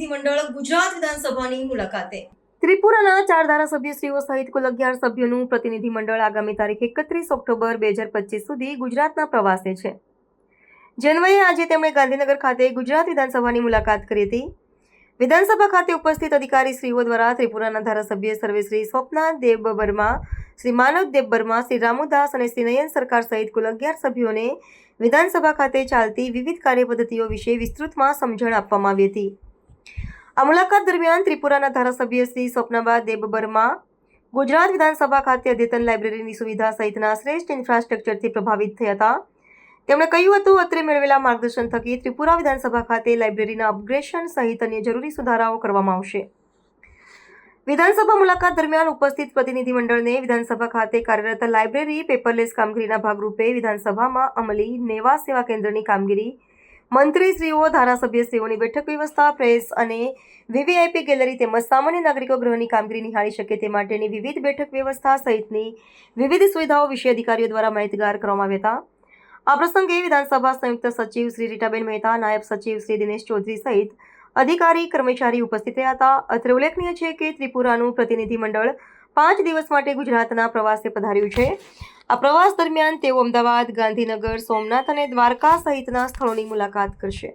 પ્રતિનિધિમંડળ ગુજરાત વિધાનસભાની મુલાકાતે ત્રિપુરાના 4 ધારાસભ્યશ્રીઓ સહિત કુલ 11 સભ્યોનું પ્રતિનિધિમંડળ આગામી તારીખ 31 ઓક્ટોબર 2025 સુધી ગુજરાતના પ્રવાસે છે. જનવરીએ આજે તેમણે ગાંધીનગર ખાતે ગુજરાત વિધાનસભાની મુલાકાત કરી હતી. વિધાનસભા ખાતે ઉપસ્થિત અધિકારીશ્રીઓ દ્વારા ત્રિપુરાના ધારાસભ્ય સર્વેશ્રી સ્વપ્ના દેબબર્મા, શ્રી માનવ દેબબર્મા, શ્રી રામુદાસ અને શ્રી નયન સરકાર સહિત કુલ 11 સભ્યોને વિધાનસભા ખાતે ચાલતી વિવિધ કાર્યપદ્ધતિઓ વિશે વિસ્તૃતમાં સમજણ આપવામાં આવી હતી. આ મુલાકાત દરમિયાન ત્રિપુરાના ધારાસભ્ય શ્રી સ્વપ્નાબા દેબબર્મા ગુજરાત વિધાનસભા ખાતે અદ્યતન લાઇબ્રેરીની સુવિધા સહિતના શ્રેષ્ઠ ઇન્ફ્રાસ્ટ્રક્ચરથી પ્રભાવિત થયા હતા. તેમણે કહ્યું હતું, અત્રે મેળવેલા માર્ગદર્શન થકી ત્રિપુરા વિધાનસભા ખાતે લાઇબ્રેરીના અપગ્રેડેશન સહિત અન્ય જરૂરી સુધારાઓ કરવામાં આવશે. વિધાનસભા મુલાકાત દરમિયાન ઉપસ્થિત પ્રતિનિધિમંડળને વિધાનસભા ખાતે કાર્યરત લાઇબ્રેરી પેપરલેસ કામગીરીના ભાગરૂપે વિધાનસભામાં અમલી નેવા સેવા કેન્દ્રની કામગીરી, મંત્રીશ્રીઓ, ધારાસભ્યશ્રીઓની બેઠક વ્યવસ્થા, પ્રેસ અને વીવીઆઈપી ગેલેરી તેમજ સામાન્ય નાગરિકો ગૃહની કામગીરી નિહાળી શકે તે માટેની વિવિધ બેઠક વ્યવસ્થા સહિતની વિવિધ સુવિધાઓ વિશે અધિકારીઓ દ્વારા માહિતગાર કરવામાં આવ્યા હતા. આ પ્રસંગે વિધાનસભા સંયુક્ત સચિવ શ્રી રીટાબેન મહેતા, નાયબ સચિવ શ્રી દિનેશ ચૌધરી સહિત અધિકારી કર્મચારી ઉપસ્થિત રહ્યા હતા. અત્રે ઉલ્લેખનીય છે કે ત્રિપુરાનું પ્રતિનિધિમંડળ 5 દિવસ માટે ગુજરાતના પ્રવાસે પધાર્યું છે. આ પ્રવાસ દરમિયાન તેઓ અમદાવાદ, ગાંધીનગર, સોમનાથ અને દ્વારકા સહિતના સ્થળોની મુલાકાત કરશે.